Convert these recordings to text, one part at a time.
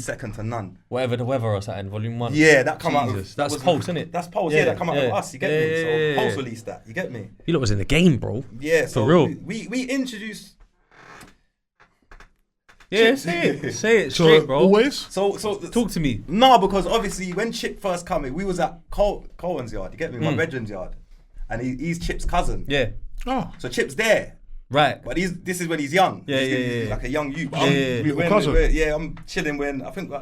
second to none. Whatever the weather or something, volume 1. Yeah, that come out. That's Pulse, isn't it? That's Pulse. Yeah, that come out of us. You get me? So Pulse released that. You get me? You lot was in the game, bro. Yeah, so for real. We introduced. Yeah, say it straight, bro. Always. So talk to me. No, because obviously when Chip first came, we was at Cohen's yard. You get me? My brethren's yard, and he's Chip's cousin. Yeah. Oh. So Chip's there. Right. But this is when he's young. Yeah, He's like a young youth. I'm chilling when I think we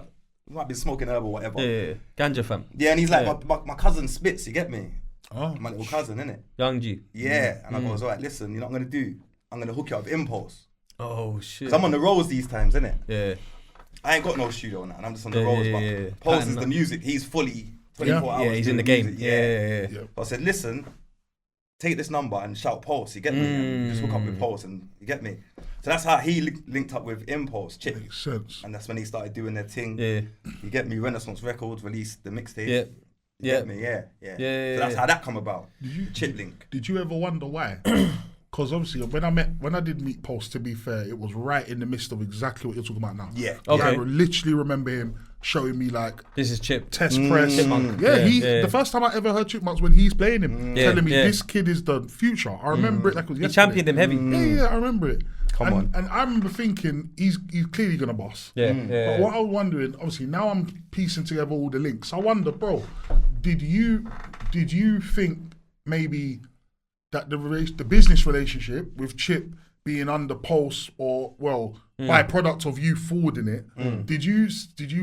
might be smoking herb or whatever. Yeah. Ganja fam. Yeah, and he's like my cousin Spitz. You get me? Oh. My little cousin, innit? Young G. Yeah, and I goes, alright, listen, you know what I'm gonna do? I'm gonna hook you up with Impulse. Oh shit. 'Cause I'm on the roads these times, innit? Yeah. I ain't got no studio now, and I'm just on the roads. But Pulse is the music. He's fully 24 hours. Yeah, he's in the game. Yeah. But I said, listen, take this number and shout Pulse. You get me? And just hook up with Pulse, and you get me. So that's how he linked up with Impulse, Chip. Makes sense. And that's when he started doing their thing. Yeah. You get me? Renaissance Records released the mixtape. Yeah. You get me? Yeah. So that's how that come about. Chip link. Did you ever wonder why? Because obviously, when I did meet Pulse, to be fair, it was right in the midst of exactly what you're talking about now. Yeah. Okay. I literally remember him showing me like This is Chip. test press. Chipmunk. The first time I ever heard Chipmunk's when he's playing him, telling me Yeah. this kid is the future. I remember it like it was He yesterday. championed him heavy. Yeah, I remember it. Come on. And I remember thinking he's clearly gonna boss. Yeah. But what I was wondering, obviously, now I'm piecing together all the links. I wonder, bro, did you think maybe that the business relationship with Chip being under Pulse or byproduct of you forwarding it, did you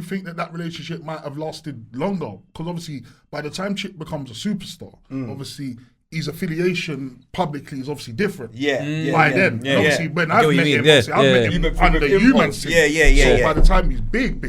think that relationship might have lasted longer? Because obviously, by the time Chip becomes a superstar, obviously his affiliation publicly is obviously different. By then, and obviously when I've met him, obviously I've met him under human. So by the time he's big,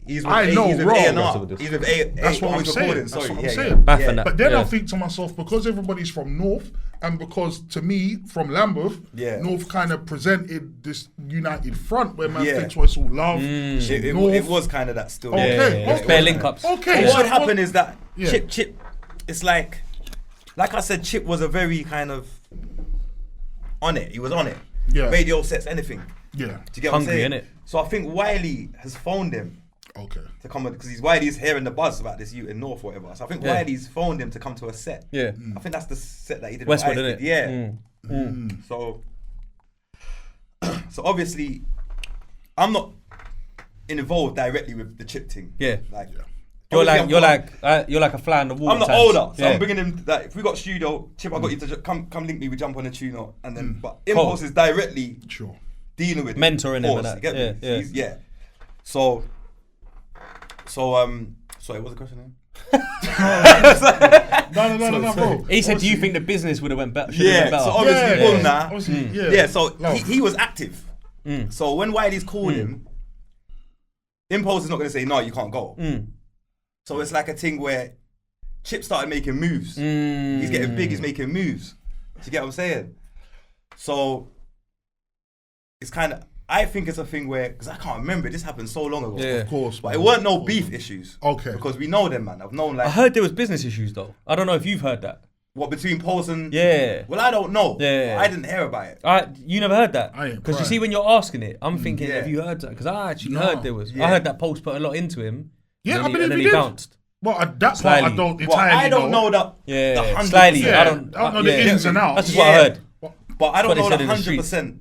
he's with I know, he's with raw. A&R. He's with A. That's what I'm saying. Recording. That's Sorry, what I'm saying. Baffing that. But then Yeah. I think to myself, because everybody's from North, and because to me, from Lambeth, North kind of presented this united front where man thinks it's all love. It was kind of that still. Okay. It's bare link ups. Okay. What happened is that Yeah. Chip, it's like I said, Chip was a very kind of on it. He was on it. Yeah. Radio sets, anything. Yeah. Do you get what I'm Hungry, saying? innit? So I think Wiley has phoned him Okay. to come because Wiley's hearing the buzz about this youth in North or whatever. So I think Wiley's phoned him to come to a set. Yeah. I think that's the set that he did. Westwood, with Ice. innit? Yeah. So obviously, I'm not involved directly with the Chip thing. Yeah. Like. You're obviously like a fly on the wall. I'm the times. older, so Yeah. I'm bringing him. Like, if we got studio, Chip, I got you to come link me. We jump on a tuner, and then. But Impulse is directly Sure. dealing with Mentoring him and Pulse, that. you get me? Yeah. So, sorry, what's the question again? No, bro. He said, "Do you think the business would have went better?" Yeah, so obviously, Yeah. So he was active. So when Wiley's called him, Impulse is not going to say no, you can't go. So it's like a thing where Chip started making moves. He's getting big. He's making moves. Do you get what I'm saying? So it's kind of. I think it's a thing where, because I can't remember, this happened so long ago. Yeah. Of course. But it weren't no beef issues. Okay. Because we know them, man. I've known like. I heard there was business issues though. I don't know if you've heard that. What, between Pulse and. Yeah. Well, I don't know. Yeah. I didn't hear about it. You never heard that? I ain't Because you crying. see, when you're asking it, I'm thinking, Yeah. have you heard that? Because I actually No. heard there was. Yeah. I heard that Pulse put a lot into him. Yeah, and I then believe and then he he did. bounced. Well, that part Slightly. I don't Well, entirely I don't know that. Yeah, the 100%. slightly. Yeah, I don't know the ins and outs. That's just what I heard. But I don't what they know said the in the streets. 100%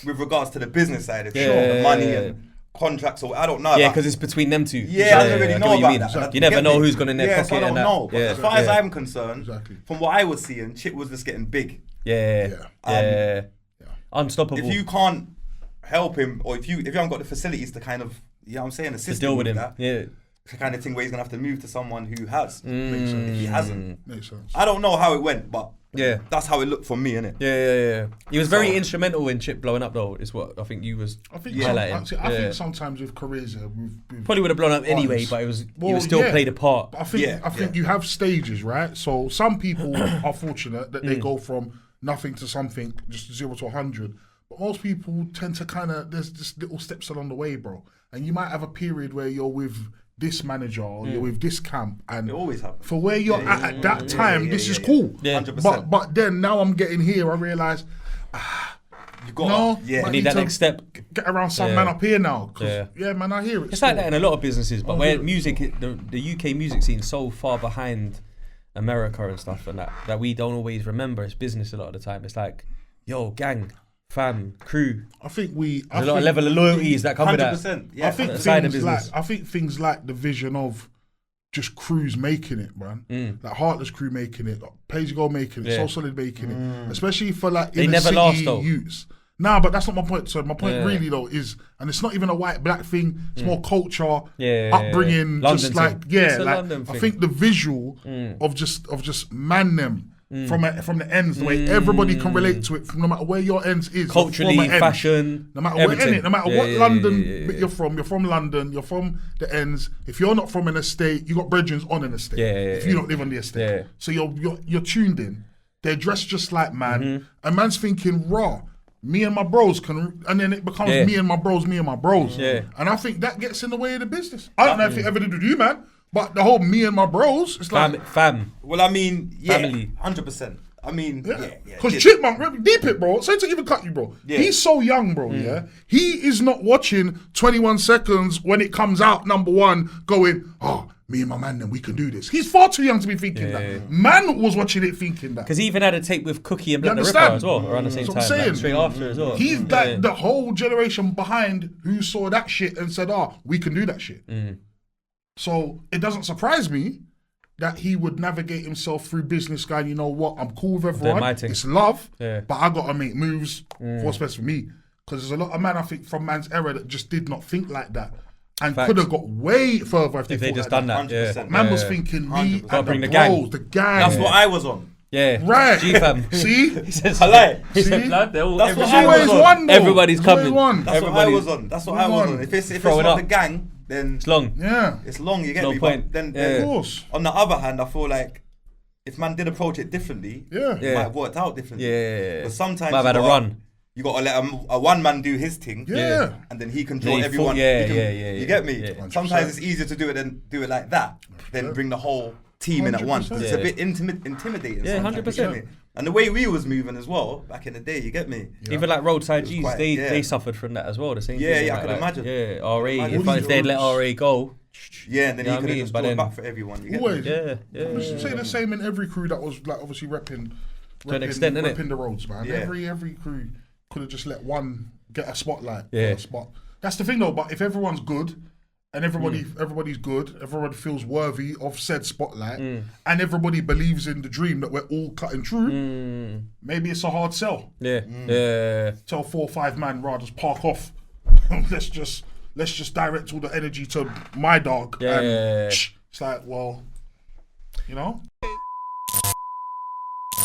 with regards to the business side of Yeah, it. The money yeah. and contracts, or I don't know. Yeah, about- because it's between them two. Yeah, I don't really get know what you about mean. that. You never Get know me? who's gone in their Yeah, pocket so I don't and that. know. But Yeah, as far as yeah. I'm concerned, Exactly. from what I was seeing, Chip was just getting big. Yeah. Unstoppable. If you can't help him, or if you haven't got the facilities to kind of, you know what I'm saying, to assist deal him with him. that, Yeah. it's the kind of thing where he's gonna have to move to someone who has. Makes sense. If he hasn't, Makes sense. I don't know how it went, but Yeah. that's how it looked for me, innit? Yeah. He was very So- instrumental in Chip blowing up, though. Is what I think you was I think highlighting. I think sometimes with careers, we've Probably would have blown up anyway, Honest. but it was he Well, was still yeah. played a part. But I think you have stages, right? So some people are fortunate that they go from nothing to something, just 0 to 100. But most people tend to kind of, there's just little steps along the way, bro. And you might have a period where you're with this manager or you're with this camp, and It always happens. for where you're at that time, this is cool. Yeah. 100%. But then now I'm getting here, I realise You got No, yeah. but You need that to next step. Get around some Yeah. man up here now. 'Cause, Yeah. yeah, man, I hear it. It's like still. that in a lot of businesses, but Oh, where good. music, the UK music scene is so far behind America and stuff, and that we don't always remember it's business a lot of the time. It's like, yo, gang, fam, crew. I think we. There's a lot of level of loyalties that come with that. 100%. Yeah. I think Side of things like business. things like the vision of just crews making it, man. Like Heartless Crew making it, Page to Go making it, Yeah. So Solid making it, especially for like They inner never city last, though. youths. Nah, but that's not my point. So my point Yeah. really though is, and it's not even a white black thing. It's more culture, Yeah. upbringing, London just thing. like It's a like London I thing. think the visual of just man them. From the ends, the way everybody can relate to it, from no matter where your ends is, you're Culturally, from a end. fashion, No matter everything. where, no matter Yeah, what yeah, London yeah. you're from London, you're from the ends. If you're not from an estate, you got brethren on an estate. Yeah, if you don't live on the estate, Yeah. so you're tuned in. They're dressed just like man, Mm-hmm. and man's thinking raw. Me and my bros can, and then it becomes Yeah. me and my bros. Yeah. And I think that gets in the way of the business. I don't know if it ever did with you, man, but the whole me and my bros, it's like Fam. Well, I mean, yeah, Family. 100%. I mean, yeah. Because yeah. Chipmunk, deep it, bro. Sorry to even cut you, bro. Yeah. He's so young, bro. Yeah, he is not watching 21 Seconds when it comes out #1, going, "Oh, me and my man, then we can do this." He's far too young to be thinking that. Man was watching it thinking that. Because he even had a tape with Cookie and You Black the Ripper understand? as well, around the same That's time. what I'm like, saying. straight after as well. He's Yeah. like the whole generation behind who saw that shit and said, "Oh, we can do that shit." So it doesn't surprise me that he would navigate himself through business going, you know what, I'm cool with everyone. my thing. It's love, Yeah. but I got to make moves for what's best for me. Because there's a lot of men, I think, from man's era that just did not think like that and Facts. could have got way further if they If they thought just like done that, 100%. yeah. Man yeah. was thinking me 100%. and Gotta bring the the gang. bros, the gang. That's what I was on. Yeah. Right. G-fam. See? He says, I like. he said, See? blood, they're all, That's what There's I always was on. one, though. Everybody's There's always coming. one. That's what I Everybody- was on. That's what Move I was on. on. If it's Throw it not up. the gang, then It's long. Yeah. it's long. You get No me? point. But then, Yeah. Of course. on the other hand, I feel like if man did approach it differently, Yeah. it Yeah. might have worked out differently. Yeah. But sometimes Might have had a you gotta- run. You got to let a one man do his thing. Yeah. And then he can draw Then he everyone. thought- yeah, he can- yeah. You get me? Yeah. Sometimes it's easier to do it than do it like that than bring the whole team in at once. 'Cause it's a 100%. bit intimidating. Yeah, sometimes, you 100%. get me? And the way we was moving as well back in the day, you get me? Even like roadside It was G's, quite- they yeah. suffered from that as well. The same Yeah, thing. yeah, I about, can imagine. Yeah, RA. imagine. If they'd let RA go, Yeah, and then You know he what I could have mean? just But drawn then- back for everyone. You get Always. me? yeah, I yeah. say the same in every crew that was like obviously repping an extent, innit? repping the roads, man. Yeah. Every crew could have just let one get a spotlight. Yeah. For a spot. That's the thing though. But if everyone's good and everybody's good, everyone feels worthy of said spotlight, and everybody believes in the dream that we're all cutting through, maybe it's a hard sell. Yeah, yeah. Tell 4 or 5 man, rather just park off. let's just direct all the energy to my dog. Yeah. And it's like, well, you know.